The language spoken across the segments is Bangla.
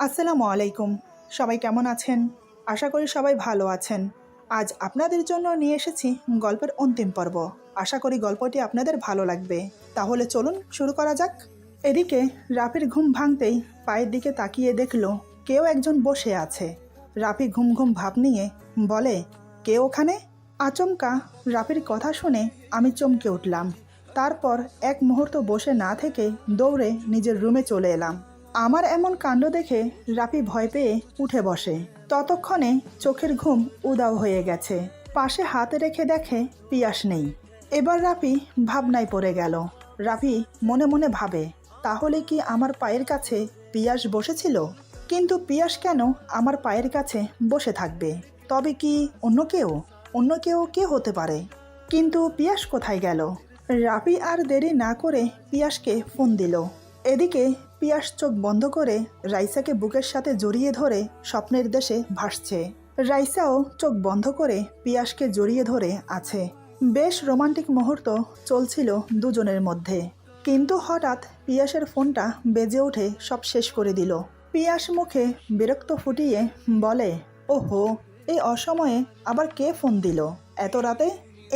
আসসালামু আলাইকুম। সবাই কেমন আছেন? আশা করি সবাই ভালো আছেন। আজ আপনাদের জন্য নিয়ে এসেছি গল্পের অন্তিম পর্ব। আশা করি গল্পটি আপনাদের ভালো লাগবে। তাহলে চলুন শুরু করা যাক। এদিকে রাফির ঘুম ভাঙতেই পায়ের দিকে তাকিয়ে দেখল কেউ একজন বসে আছে। রাফি ঘুম ঘুম ভাব নিয়ে বলে, কে ওখানে? আচমকা রাফির কথা শুনে আমি চমকে উঠলাম। তারপর এক মুহূর্ত বসে না থেকে দৌড়ে নিজের রুমে চলে এলাম। আমার এমন কাণ্ড দেখে রাফি ভয় পেয়ে উঠে বসে। ততক্ষণে চোখের ঘুম উধাও হয়ে গেছে। পাশে হাতে রেখে দেখে পিয়াস নেই। এবার রাফি ভাবনায় পড়ে গেল। রাফি মনে মনে ভাবে, তাহলে কি আমার পায়ের কাছে পিয়াস বসেছিল? কিন্তু পিয়াস কেন আমার পায়ের কাছে বসে থাকবে? তবে কি অন্য কেউ কে হতে পারে? কিন্তু পিয়াস কোথায় গেল? রাফি আর দেরি না করে পিয়াসকে ফোন দিল। এদিকে পিয়াস চোখ বন্ধ করে রাইসাকে বুকের সাথে জড়িয়ে ধরে স্বপ্নের দেশে ভাসছে। রাইসাও চোখ বন্ধ করে পিয়াসকে জড়িয়ে ধরে আছে। বেশ রোমান্টিক মুহূর্ত চলছিল দুজনের মধ্যে। কিন্তু হঠাৎ পিয়াসের ফোনটা বেজে উঠে সব শেষ করে দিল। পিয়াস মুখে বিরক্ত ফুটিয়ে বলে, ওহো, এই অসময়ে আবার কে ফোন দিল এত রাতে?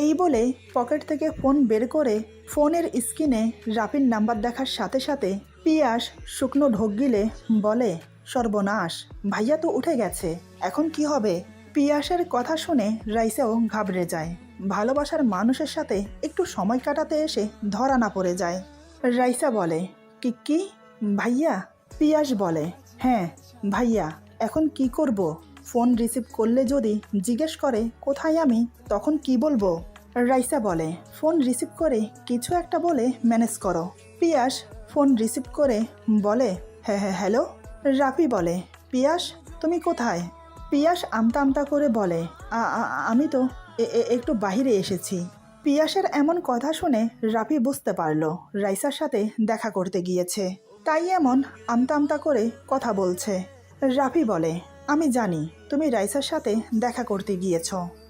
এই বলে পকেট থেকে ফোন বের করে ফোনের স্ক্রিনে রাফির নাম্বার দেখার সাথে সাথে পিয়াস শুকনো ঢোক গিলে বলে, সর্বনাশ, ভাইয়া তো উঠে গেছে, এখন কি হবে? পিয়াসের কথা শুনে রাইসাও ঘাবড়ে যায়। ভালোবাসার মানুষের সাথে একটু সময় কাটাতে এসে ধরা না পড়ে যায়। রাইসা বলে, কি ভাইয়া? পিয়াস বলে, হ্যাঁ ভাইয়া, এখন কি করব? ফোন রিসিভ করলে যদি জিজ্ঞেস করে কোথায় আমি, তখন কি বলবো? রাইসা বলে, ফোন রিসিভ করে কিছু একটা বলে ম্যানেজ করো। পিয়াস ফোন রিসিভ করে বলে, হ্যাঁ হ্যালো। রাফি বলে, পিয়াস তুমি কোথায়? পিয়াস আমতা আমতা করে বলে, আমি তো একটু বাইরে এসেছি। পিয়াসের এমন কথা শুনে রাফি বুঝতে পারল রাইসার সাথে দেখা করতে গিয়েছে, তাই এমন আমতা আমতা করে কথা বলছে। রাফি বলে, আমি জানি তুমি রাইসার সাথে দেখা করতে গিয়েছ,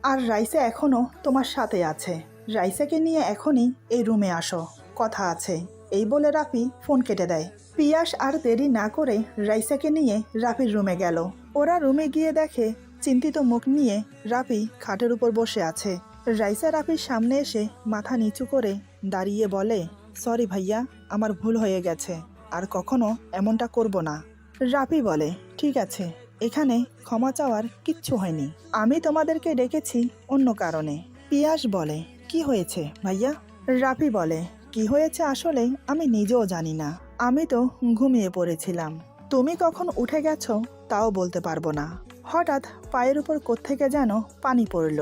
আর রাইসা এখনো তোমার সাথে আছে। রাইসাকে নিয়ে এখনই এই রুমে আসো, কথা আছে। এই বলে রাফি ফোন কেটে দেয়। পিয়াস আর দেরি না করে রাইসাকে নিয়ে রাফির রুমে গেল। ওরা রুমে গিয়ে দেখে চিন্তিত মুখ নিয়ে রাফি খাটের উপর বসে আছে। রাইসা রাফির সামনে এসে মাথা নিচু করে দাঁড়িয়ে বলে, সরি ভাইয়া, আমার ভুল হয়ে গেছে, আর কখনো এমনটা করব না। রাফি বলে, ঠিক আছে, এখানে ক্ষমা চাওয়ার কিচ্ছু হয়নি। আমি তোমাদেরকে ডেকেছি অন্য কারণে। পিয়াস বলে, কি হয়েছে ভাইয়া? রাফি বলে, কি হয়েছে আসলে আমি নিজেও জানি না। আমি তো ঘুমিয়ে পড়েছিলাম। তুমি কখন উঠে গেছো তাও বলতে পারবো না। হঠাৎ পায়ের উপর কোত্থেকে যেন পানি পড়ল,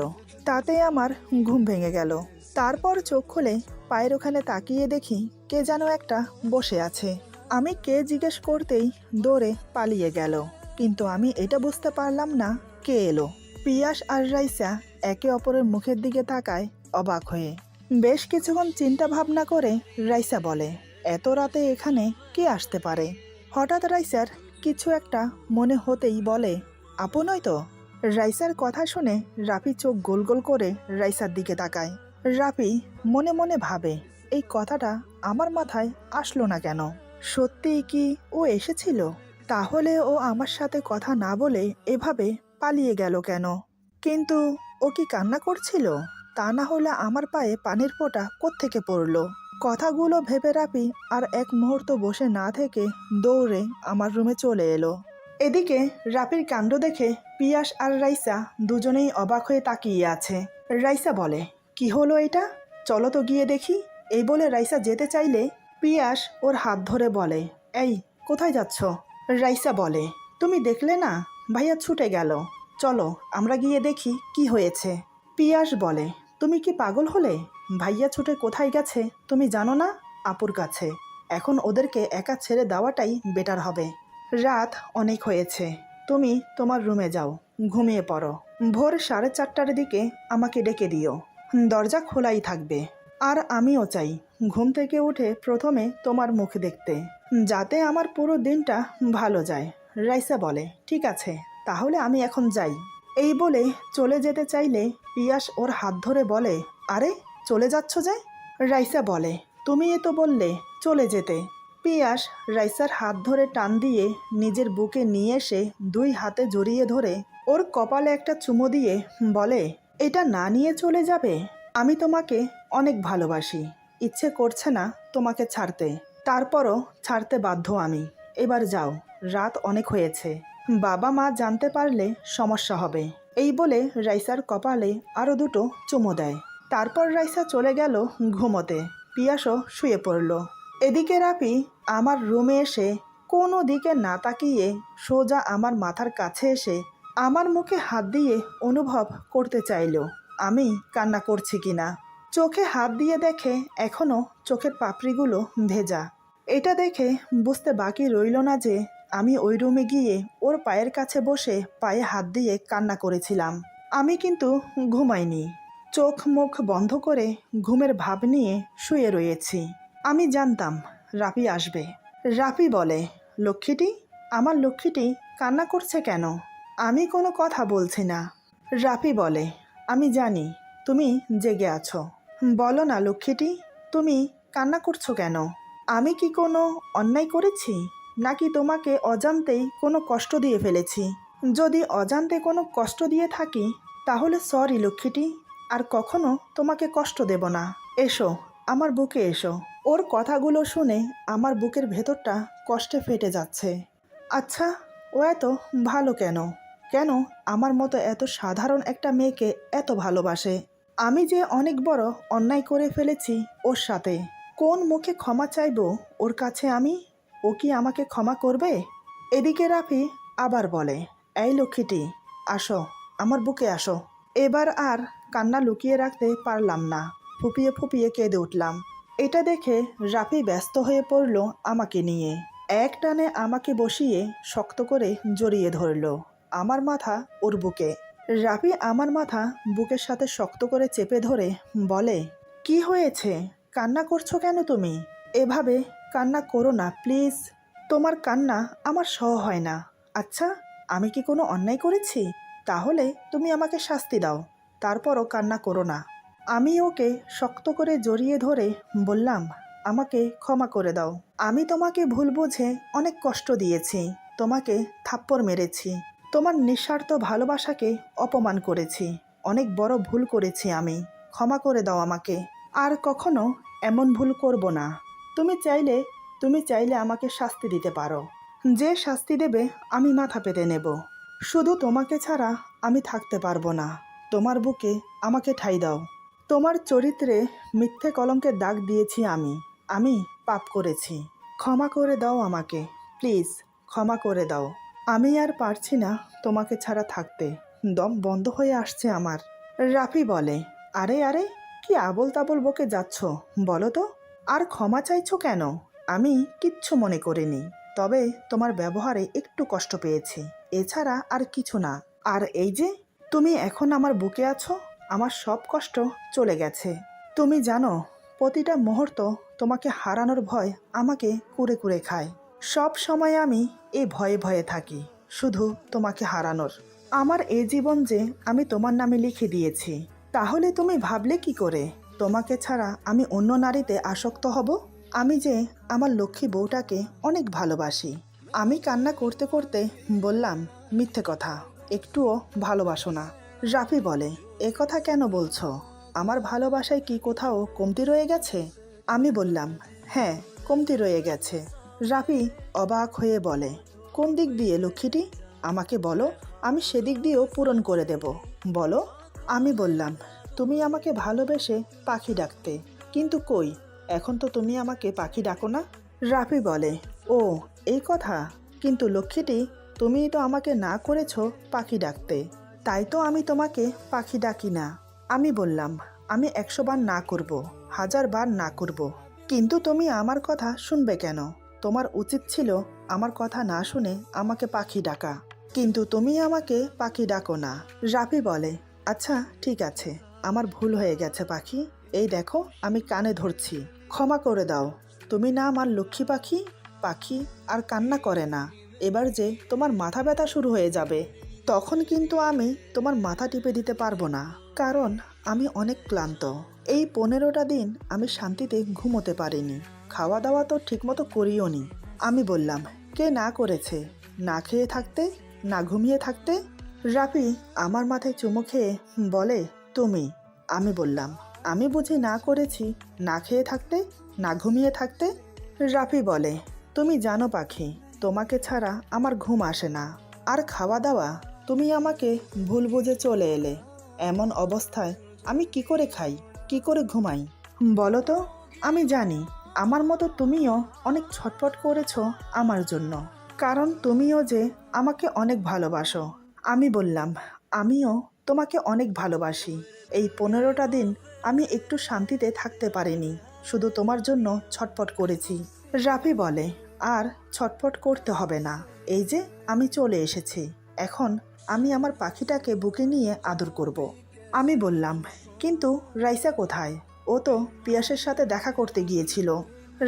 তাতে আমার ঘুম ভেঙে গেল। তারপর চোখ খুলে পায়ের ওখানে তাকিয়ে দেখি কে যেন একটা বসে আছে। আমি কে জিজ্ঞেস করতেই দৌড়ে পালিয়ে গেল, কিন্তু আমি এটা বুঝতে পারলাম না কে এলো। পিয়াস আর রাইসা একে অপরের মুখের দিকে তাকায় অবাক হয়ে। বেশ কিছুক্ষণ চিন্তা ভাবনা করে রাইসা বলে, এত রাতে এখানে কে আসতে পারে? হঠাৎ রাইসার কিছু একটা মনে হতেই বলে, আপু নয় তো? রাইসার কথা শুনে রাফি চোখ গোল গোল করে রাইসার দিকে তাকায়। রাফি মনে মনে ভাবে, এই কথাটা আমার মাথায় আসলো না কেন? সত্যিই কি ও এসেছিল? তাহলে ও আমার সাথে কথা না বলে এভাবে পালিয়ে গেল কেন? কিন্তু ও কি কান্না করছিল? তা না হলে আমার পায়ে পানির ফোঁটা কোত্থেকে পড়ল? কথাগুলো ভেবে রাফি আর এক মুহূর্ত বসে না থেকে দৌড়ে আমার রুমে চলে এলো। এদিকে রাফির কাণ্ড দেখে পিয়াস আর রাইসা দুজনেই অবাক হয়ে তাকিয়ে আছে। রাইসা বলে, কি হলো এটা? চলো তো গিয়ে দেখি। এই বলে রাইসা যেতে চাইলে পিয়াস ওর হাত ধরে বলে, এই কোথায় যাচ্ছ? রাইসা বলে, তুমি দেখলে না, ভাইয়া ছুটে গেল, চলো আমরা গিয়ে দেখি কি হয়েছে। পিয়াস বলে, তুমি কি পাগল হলে? ভাইয়া ছুটে কোথায় গেছে তুমি জানো না? আপুর কাছে। এখন ওদেরকে একা ছেড়ে দেওয়াটাই বেটার হবে। রাত অনেক হয়েছে, তুমি তোমার রুমে যাও, ঘুমিয়ে পড়ো। ভোর 4:30টার দিকে আমাকে ডেকে দিও, দরজা খোলাই থাকবে। আর আমিও চাই ঘুম থেকে উঠে প্রথমে তোমার মুখ দেখতে, যাতে আমার পুরো দিনটা ভালো যায়। রাইসা বলে, ঠিক আছে, তাহলে আমি এখন যাই। এই বলে চলে যেতে চাইলে পিয়াস ওর হাত ধরে বলে, আরে চলে যাচ্ছ যে? রাইসা বলে, তুমি তো বললে চলে যেতে। পিয়াস রাইসার হাত ধরে টান দিয়ে নিজের বুকে নিয়ে এসে 2 হাতে জড়িয়ে ধরে ওর কপালে একটা চুমো দিয়ে বলে, এটা না নিয়ে চলে যাবে? আমি তোমাকে অনেক ভালোবাসি, ইচ্ছে করছে না তোমাকে ছাড়তে, তারপরও ছাড়তে বাধ্য আমি। এবার যাও, রাত অনেক হয়েছে, বাবা মা জানতে পারলে সমস্যা হবে। এই বলে রাইসার কপালে আরও 2টো চুমো দেয়। তারপর রাইসা চলে গেল ঘুমোতে। পিয়াসও শুয়ে পড়ল। এদিকে রাফি আমার রুমে এসে কোনো দিকে না তাকিয়ে সোজা আমার মাথার কাছে এসে আমার মুখে হাত দিয়ে অনুভব করতে চাইল আমি কান্না করছি কিনা। চোখে হাত দিয়ে দেখে এখনও চোখের পাপড়িগুলো ভেজা। এটা দেখে বুঝতে বাকি রইল না যে আমি ওই রুমে গিয়ে ওর পায়ের কাছে বসে পায়ে হাত দিয়ে কান্না করেছিলাম। আমি কিন্তু ঘুমাইনি, চোখ মুখ বন্ধ করে ঘুমের ভাব নিয়ে শুয়ে রয়েছি। আমি জানতাম রাফি আসবে। রাফি বলে, লক্ষ্মীটি, আমার লক্ষ্মীটি কান্না করছে কেন? আমি কোনো কথা বলছি না। রাফি বলে, আমি জানি তুমি জেগে আছো, বলো না লক্ষ্মীটি, তুমি কান্না করছো কেন? আমি কি কোনো অন্যায় করেছি, নাকি তোমাকে অজান্তেই কোনো কষ্ট দিয়ে ফেলেছি? যদি অজান্তে কোনো কষ্ট দিয়ে থাকি তাহলে সরি লক্ষ্মীটি, আর কখনো তোমাকে কষ্ট দেব না। এসো, আমার বুকে এসো। ওর কথাগুলো শুনে আমার বুকের ভেতরটা কষ্টে ফেটে যাচ্ছে। আচ্ছা, ও এত ভালো কেন? কেন আমার মতো এত সাধারণ একটা মেয়েকে এত ভালোবাসে? আমি যে অনেক বড় অন্যায় করে ফেলেছি ওর সাথে, কোন মুখে ক্ষমা চাইবো ওর কাছে আমি? ও কি আমাকে ক্ষমা করবে? এদিকে রাফি আবার বলে, এই লক্ষ্মীটি, আসো, আমার বুকে আসো। এবার আর কান্না লুকিয়ে রাখতে পারলাম না, ফুপিয়ে ফুপিয়ে কেঁদে উঠলাম। এটা দেখে রাফি ব্যস্ত হয়ে পড়ল আমাকে নিয়ে। এক টানে আমাকে বসিয়ে শক্ত করে জড়িয়ে ধরল আমার মাথা ওর বুকে। রাফি আমার মাথা বুকের সাথে শক্ত করে চেপে ধরে বলে, কি হয়েছে? কান্না করছো কেন তুমি? এভাবে কান্না করো না প্লিজ, তোমার কান্না আমার সহ হয় না। আচ্ছা, আমি কি কোনো অন্যায় করেছি? তাহলে তুমি আমাকে শাস্তি দাও, তারপরও কান্না করো না। আমি ওকে শক্ত করে জড়িয়ে ধরে বললাম, আমাকে ক্ষমা করে দাও। আমি তোমাকে ভুল বুঝে অনেক কষ্ট দিয়েছি, তোমাকে থাপ্পড় মেরেছি, তোমার নিঃস্বার্থ ভালোবাসাকে অপমান করেছি, অনেক বড় ভুল করেছি আমি, ক্ষমা করে দাও আমাকে। আর কখনো এমন ভুল করব না। তুমি চাইলে আমাকে শাস্তি দিতে পারো, যে শাস্তি দেবে আমি মাথা পেতে নেব। শুধু তোমাকে ছাড়া আমি থাকতে পারবো না। তোমার বুকে আমাকে ঠাঁই দাও। তোমার চরিত্রে মিথ্যে কলঙ্কের দাগ দিয়েছি আমি পাপ করেছি, ক্ষমা করে দাও আমাকে, প্লিজ ক্ষমা করে দাও। আমি আর পারছি না তোমাকে ছাড়া থাকতে, দম বন্ধ হয়ে আসছে আমার। রাফি বলে, আরে আরে, কি আবোল তাবোল বকে যাচ্ছ বলো তো? আর ক্ষমা চাইছো কেন? আমি কিচ্ছু মনে করিনি, তবে তোমার ব্যবহারে একটু কষ্ট পেয়েছি, এছাড়া আর কিছু না। আর এই যে তুমি এখন আমার বুকে আছো, আমার সব কষ্ট চলে গেছে। তুমি জানো, প্রতিটা মুহূর্ত তোমাকে হারানোর ভয় আমাকে কুরে কুরে খায়। সব সময় আমি এই ভয়ে ভয়ে থাকি, শুধু তোমাকে হারানোর। আমার এই জীবন যে আমি তোমার নামে লিখে দিয়েছি, তাহলে তুমি ভাবলে কি করে তোমাকে ছাড়া আমি অন্য নারীতে আসক্ত হব? আমি যে আমার লক্ষ্মী বউটাকে অনেক ভালোবাসি। আমি কান্না করতে করতে বললাম, মিথ্যে কথা, একটুও ভালোবাসো না। রাফি বলে, এ কথা কেন বলছো? আমার ভালোবাসায় কি কোথাও কমতি রয়ে গেছে? আমি বললাম, হ্যাঁ, কমতি রয়ে গেছে। রাফি অবাক হয়ে বলে, কোন দিক দিয়ে লক্ষ্মীটি? আমাকে বলো, আমি সেদিক দিয়েও পূরণ করে দেব। বলো। আমি বললাম, তুমি আমাকে ভালোবেসে পাখি ডাকতে, কিন্তু কই, এখন তো তুমি আমাকে পাখি ডাকো না। রাফি বলে, ও এই কথা, কিন্তু লক্ষ্মীটি, তুমি তো আমাকে না করেছো পাখি ডাকতে, তাই তো আমি তোমাকে পাখি ডাকি না। আমি বললাম, আমি 100 বার না করব, 1000 বার না করব, কিন্তু তুমি আমার কথা শুনবে কেন? তোমার উচিত ছিল আমার কথা না শুনে আমাকে পাখি ডাকা, কিন্তু তুমি আমাকে পাখি ডাকো না। রাফি বলে, আচ্ছা ঠিক আছে, আমার ভুল হয়ে গেছে পাখি, এই দেখো আমি কানে ধরছি, ক্ষমা করে দাও। তুমি না আমার লক্ষ্মী পাখি? পাখি আর কান্না করে না। এবার যে তোমার মাথা ব্যথা শুরু হয়ে যাবে, তখন কিন্তু আমি তোমার মাথা টিপে দিতে পারবো না, কারণ আমি অনেক ক্লান্ত। এই 15টা দিন আমি শান্তিতে ঘুমোতে পারিনি। খাওয়া দাওয়া তো ঠিকমতো করিও নি। আমি বললাম, কে না করেছে? না খেয়ে থাকতে, না ঘুমিয়ে থাকতে? রাফি আমার মাথায় চুমু খেয়ে বলে, তুমি। আমি বললাম, আমি বুঝি না করেছি না খেয়ে থাকতে, না ঘুমিয়ে থাকতে? রাফি বলে, তুমি জানো পাখি, তোমাকে ছাড়া আমার ঘুম আসে না। আর খাওয়া দাওয়া, তুমি আমাকে ভুল বুঝে চলে এলে। এমন অবস্থায় আমি কি করে খাই, কি করে ঘুমাই বলো তো? আমি জানি আমার মতো তুমিও অনেক ছটফট করেছো আমার জন্য, কারণ তুমিও যে আমাকে অনেক ভালোবাসো। আমি বললাম, আমিও তোমাকে অনেক ভালোবাসি। এই 15টা দিন আমি একটু শান্তিতে থাকতে পারিনি, শুধু তোমার জন্য ছটফট করেছি। রাফি বলে, আর ছটফট করতে হবে না, এই যে আমি চলে এসেছি, এখন আমি আমার পাখিটাকে বুকে নিয়ে আদর করব। আমি বললাম, কিন্তু রাইসা কোথায়? ও তো পিয়াসের সাথে দেখা করতে গিয়েছিল।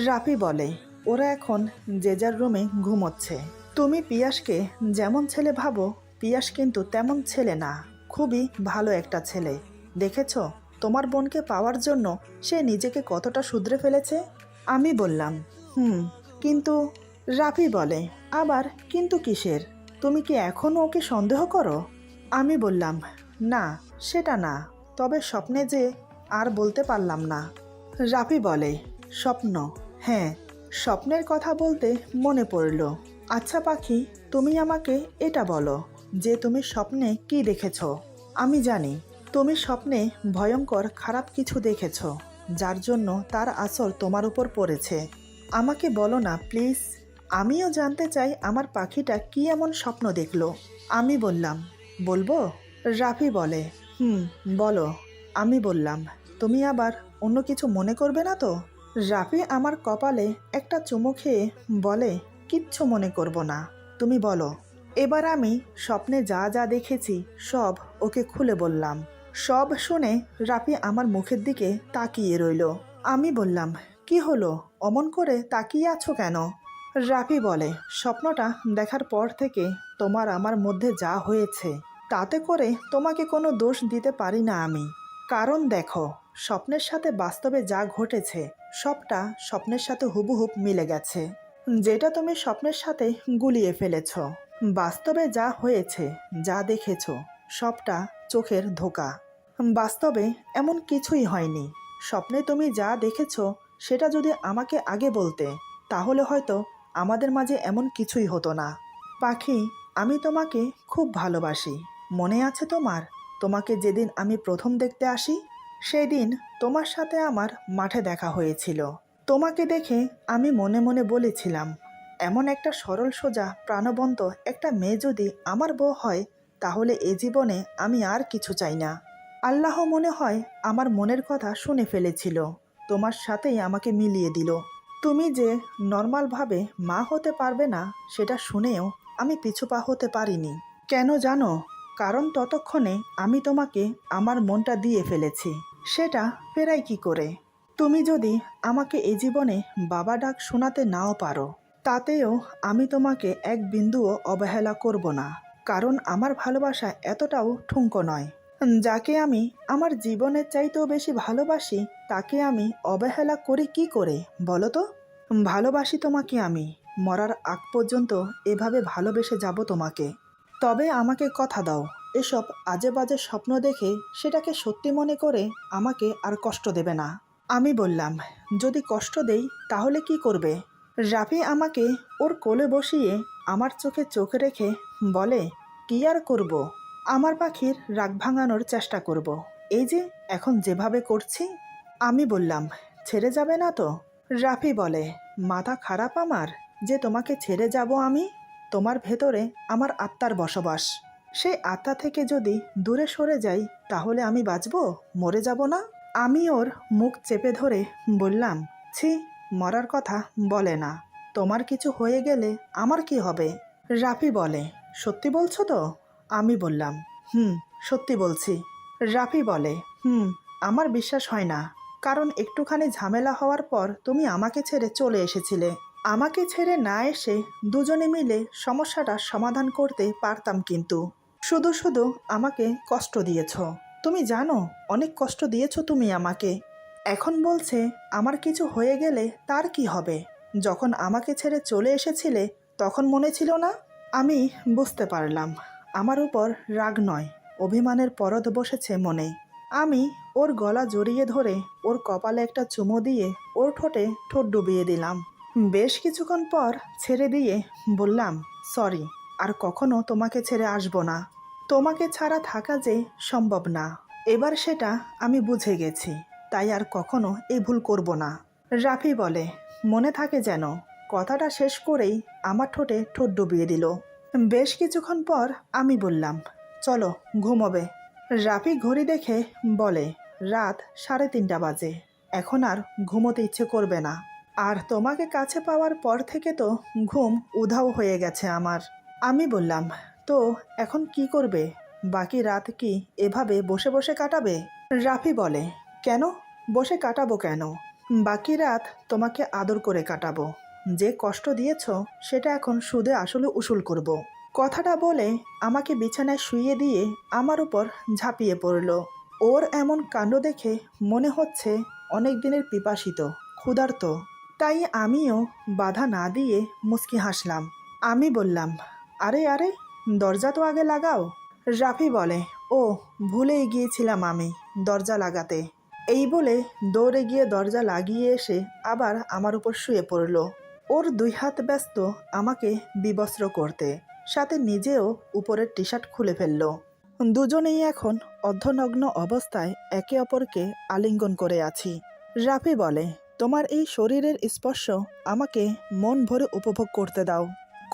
রাফি বলে, ওরা এখন যে যার রুমে ঘুমোচ্ছে। তুমি পিয়াসকে যেমন ছেলে ভাবো, পিয়াস কিন্তু তেমন ছেলে না, খুবই ভালো একটা ছেলে। দেখেছো তোমার বোনকে পাওয়ার জন্য সে নিজেকে কতটা শুধরে ফেলেছে। আমি বললাম, কিন্তু। রাফি বলে, আবার কিন্তু কিসের? তুমি কি এখনও ওকে সন্দেহ করো? আমি বললাম, না সেটা না, তবে স্বপ্নে যে আর বলতে পারলাম না। রাফি বলে, স্বপ্ন? হ্যাঁ, স্বপ্নের কথা বলতে মনে পড়ল। আচ্ছা পাখি, তুমি আমাকে এটা বলো যে তুমি স্বপ্নে কি দেখেছ? আমি জানি তুমি স্বপ্নে ভয়ঙ্কর খারাপ কিছু দেখেছ, যার জন্য তার আসর তোমার উপর পড়েছে। আমাকে বলো না প্লিজ, আমিও জানতে চাই আমার পাখিটা কি এমন স্বপ্ন দেখলো। আমি বললাম, বলবো? রাফি বলে, বলো। আমি বললাম, তুমি আবার অন্য কিছু মনে করবে না তো? রাফি আমার কপালে একটা চুমু খেয়ে বলে, কিচ্ছু মনে করব না, তুমি বলো। এবার আমি স্বপ্নে যা যা দেখেছি সব ওকে খুলে বললাম। সব শুনে রাফি আমার মুখের দিকে তাকিয়ে রইল। আমি বললাম, কি হলো, অমন করে তাকিয়ে আছো কেন? রাফি বলে, স্বপ্নটা দেখার পর থেকে তোমার আমার মধ্যে যা হয়েছে, তাতে করে তোমাকে কোনো দোষ দিতে পারি না আমি। কারণ দেখো, স্বপ্নের সাথে বাস্তবে যা ঘটেছে সবটা স্বপ্নের সাথে হুবহুব মিলে গেছে। যেটা তুমি স্বপ্নের সাথে গুলিয়ে ফেলেছ, বাস্তবে যা হয়েছে, যা দেখেছ সবটা চোখের ধোঁকা। বাস্তবে এমন কিছুই হয়নি। স্বপ্নে তুমি যা দেখেছ সেটা যদি আমাকে আগে বলতে, তাহলে হয়তো আমাদের মাঝে এমন কিছুই হতো না। পাখি, আমি তোমাকে খুব ভালোবাসি। মনে আছে তোমার, তোমাকে যেদিন আমি প্রথম দেখতে আসি, সেই দিন তোমার সাথে আমার মাঠে দেখা হয়েছিল। তোমাকে দেখে আমি মনে মনে বলেছিলাম, এমন একটা সরল সোজা প্রাণবন্ত একটা মেয়ে যদি আমার বউ হয়, তাহলে এ জীবনে আমি আর কিছু চাই না। আল্লাহ মনে হয় আমার মনের কথা শুনে ফেলেছিল, তোমার সাথেই আমাকে মিলিয়ে দিল। তুমি যে নর্মালভাবে মা হতে পারবে না সেটা শুনেও আমি পিছুপা হতে পারিনি। কেন জানো? কারণ ততক্ষণে আমি তোমাকে আমার মনটা দিয়ে ফেলেছি, সেটা ফেরাই কি করে? তুমি যদি আমাকে এই জীবনে বাবা ডাক শোনাতে নাও পারো, তাতেও আমি তোমাকে এক বিন্দুও অবহেলা করব না, কারণ আমার ভালোবাসা এতটাও ঠুনকো নয়। যাকে আমি আমার জীবনের চাইতেও বেশি ভালোবাসি, তাকে আমি অবহেলা করি কি করে বলো তো? ভালোবাসি তোমাকে আমি, মরার আগ পর্যন্ত এভাবে ভালোবেসে যাব তোমাকে। তবে আমাকে কথা দাও, এসব আজে বাজে স্বপ্ন দেখে সেটাকে সত্যি মনে করে আমাকে আর কষ্ট দেবে না। আমি বললাম, যদি কষ্ট দেই তাহলে কি করবে? রাফি আমাকে ওর কোলে বসিয়ে আমার চোখে চোখ রেখে বলে, কি আর করব? আমার পাখির রাগ ভাঙানোর চেষ্টা করব, এই যে এখন যেভাবে করছি। আমি বললাম, ছেড়ে যাবে না তো? রাফি বলে, মাথা খারাপ আমার যে তোমাকে ছেড়ে যাব আমি? তোমার ভেতরে আমার আত্মার বসবাস, সেই আত্মা থেকে যদি দূরে সরে যাই তাহলে আমি বাঁচব, মরে যাব না? আমি ওর মুখ চেপে ধরে বললাম, ছি, মরার কথা বলে না, তোমার কিছু হয়ে গেলে আমার কি হবে? রাফি বলে, সত্যি বলছো তো? আমি বললাম, সত্যি বলছি। রাফি বলে, আমার বিশ্বাস হয় না, কারণ একটুখানি ঝামেলা হওয়ার পর তুমি আমাকে ছেড়ে চলে এসেছিলে। আমাকে ছেড়ে না এসে দুজনে মিলে সমস্যাটা সমাধান করতে পারতাম, কিন্তু শুধু শুধু আমাকে কষ্ট দিয়েছ। তুমি জানো অনেক কষ্ট দিয়েছো তুমি আমাকে। এখন বলছে আমার কিছু হয়ে গেলে তার কি হবে? যখন আমাকে ছেড়ে চলে এসেছিলে তখন মনে ছিল না? আমি বুঝতে পারলাম আমার উপর রাগ নয়, অভিমানের পরদ বসেছে মনে। আমি ওর গলা জড়িয়ে ধরে ওর কপালে একটা চুমো দিয়ে ওর ঠোঁটে ঠোঁট ডুবিয়ে দিলাম। বেশ কিছুক্ষণ পর ছেড়ে দিয়ে বললাম, সরি, আর কখনো তোমাকে ছেড়ে আসবো না। তোমাকে ছাড়া থাকা যে সম্ভব না, এবার সেটা আমি বুঝে গেছি, তাই আর কখনো এই ভুল করব না। রাফি বলে, মনে থাকে যেন। কথাটা শেষ করেই আমার ঠোঁটে ঠোঁট ডুবিয়ে দিল। বেশ কিছুক্ষণ পর আমি বললাম, চলো ঘুমোবে। রাফি ঘড়ি দেখে বলে, রাত 3:30 বাজে, এখন আর ঘুমোতে ইচ্ছে করবে না। আর তোমাকে কাছে পাওয়ার পর থেকে তো ঘুম উধাও হয়ে গেছে আমার। আমি বললাম, তো এখন কি করবে? বাকি রাত কি এভাবে বসে বসে কাটাবে? রাফি বলে, কেন বসে কাটাবো কেন? বাকি রাত তোমাকে আদর করে কাটাবো। যে কষ্ট দিয়েছ সেটা এখন সুদে আসলে উসুল করব। কথাটা বলে আমাকে বিছানায় শুইয়ে দিয়ে আমার উপর ঝাঁপিয়ে পড়ল। ওর এমন কাণ্ড দেখে মনে হচ্ছে অনেক দিনের পিপাসিত, ক্ষুধার্ত। তাই আমিও বাধা না দিয়ে মুচকি হাসলাম। আমি বললাম, আরে আরে, দরজা তো আগে লাগাও। রাফি বলে, ও ভুলেই গিয়েছিলাম আমি দরজা লাগাতে। এই বলে দৌড়ে গিয়ে দরজা লাগিয়ে এসে আবার আমার উপর শুয়ে পড়ল। ওর 2 হাত ব্যস্ত আমাকে বিবস্ত্র করতে, সাথে নিজেও উপরের টি শার্ট খুলে ফেলল। দুজনেই এখন অর্ধনগ্ন অবস্থায় একে অপরকে আলিঙ্গন করে আছি। রাফি বলে, তোমার এই শরীরের স্পর্শ আমাকে মন ভরে উপভোগ করতে দাও।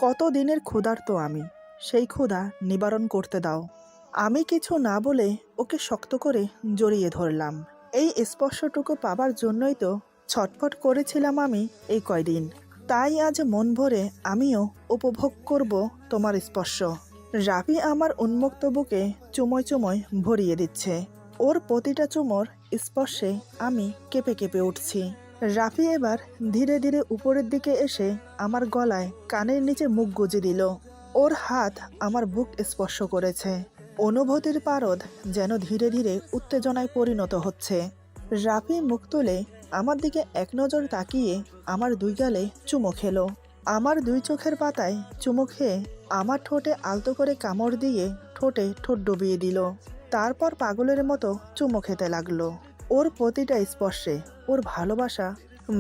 কত দিনের ক্ষুধার্ত আমি, সেই ক্ষুধা নিবারণ করতে দাও। আমি কিছু না বলে ওকে শক্ত করে জড়িয়ে ধরলাম। এই স্পর্শটুকু পাবার জন্যই তো ছটফট করেছিলাম আমি এই কয়দিন। তাই আজ মন ভরে আমিও উপভোগ করব তোমার স্পর্শ। রাফি আমার উন্মুক্ত বুকে চুমোয় চুমোয় ভরিয়ে দিচ্ছে। ওর প্রতিটা চুমোর স্পর্শে আমি কেঁপে কেঁপে উঠছি। রাফি এবার ধীরে ধীরে উপরের দিকে এসে আমার গলায় কানের নিচে মুখ গুজে দিল। ওর হাত আমার বুক স্পর্শ করেছে। অনুভূতির পারদ যেন ধীরে ধীরে উত্তেজনায় পরিণত হচ্ছে। রাফি মুখ তুলে আমার দিকে এক নজর তাকিয়ে আমার 2 গালে চুমো খেলো। আমার 2 চোখের পাতায় চুমো খেয়ে আমার ঠোঁটে আলতো করে কামড় দিয়ে ঠোঁটে ঠোঁট ডুবিয়ে দিল। তারপর পাগলের মতো চুমো খেতে লাগলো। ওর প্রতিটা স্পর্শে ওর ভালোবাসা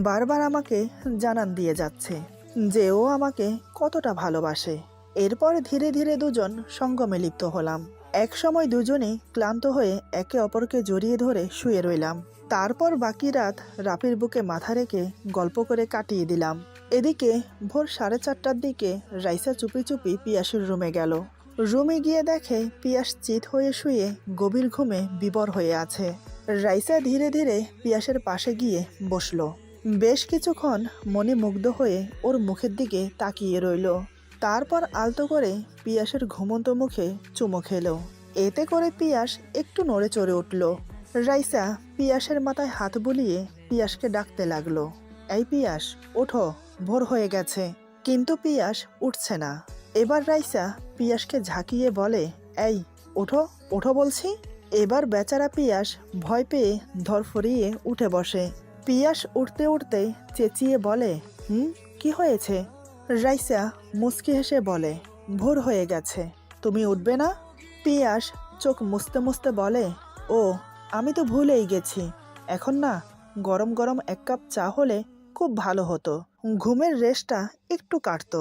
বারবার আমাকে জানান দিয়ে যাচ্ছে যে ও আমাকে কতটা ভালোবাসে। এরপর ধীরে ধীরে দুজন সঙ্গমে লিপ্ত হলাম। এক সময় দুজনেই ক্লান্ত হয়ে একে অপরকে জড়িয়ে ধরে শুয়ে রইলাম। তারপর বাকি রাত রাফির বুকে মাথা রেখে গল্প করে কাটিয়ে দিলাম। এদিকে ভোর 4:30টার দিকে রাইসা চুপি চুপি পিয়াসের রুমে গেল। রুমে গিয়ে দেখে পিয়াস চিত হয়ে শুয়ে গভীর ঘুমে বিভোর হয়ে আছে। রাইসা ধীরে ধীরে পিয়াসের পাশে গিয়ে বসলো। বেশ কিছুক্ষণ মনে মুগ্ধ হয়ে ওর মুখের দিকে তাকিয়ে রইল। তারপর আলতো করে পিয়াসের ঘুমন্ত মুখে চুমো খেলো। এতে করে পিয়াস একটু নড়ে চড়ে উঠল। রাইসা পিয়াসের মাথায় হাত বুলিয়ে পিয়াসকে ডাকতে লাগলো, এই পিয়াস ওঠো, ভোর হয়ে গেছে। কিন্তু পিয়াস উঠছে না। এবার রাইসা পিয়াসকে ঝাঁকিয়ে বলে, এই ওঠো, ওঠো বলছি। এবার বেচারা পিয়াস ভয় পেয়ে ধরফরিয়ে উঠে বসে। পিয়াস উঠতে উঠতে চেঁচিয়ে বলে, কি হয়েছে? রাইসা মুচকি হেসে বলে, ভোর হয়ে গেছে, তুমি উঠবে না? পিয়াস চোখ মুছতে মুছতে বলে, ও আমি তো ভুলেই গেছি। এখন না গরম গরম 1 কাপ চা হলে খুব ভালো হতো, ঘুমের রেশটা একটু কাটতো।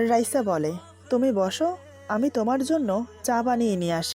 রাইসা বলে, তুমি বসো, আমি তোমার জন্য চা বানিয়ে নিয়ে আসি।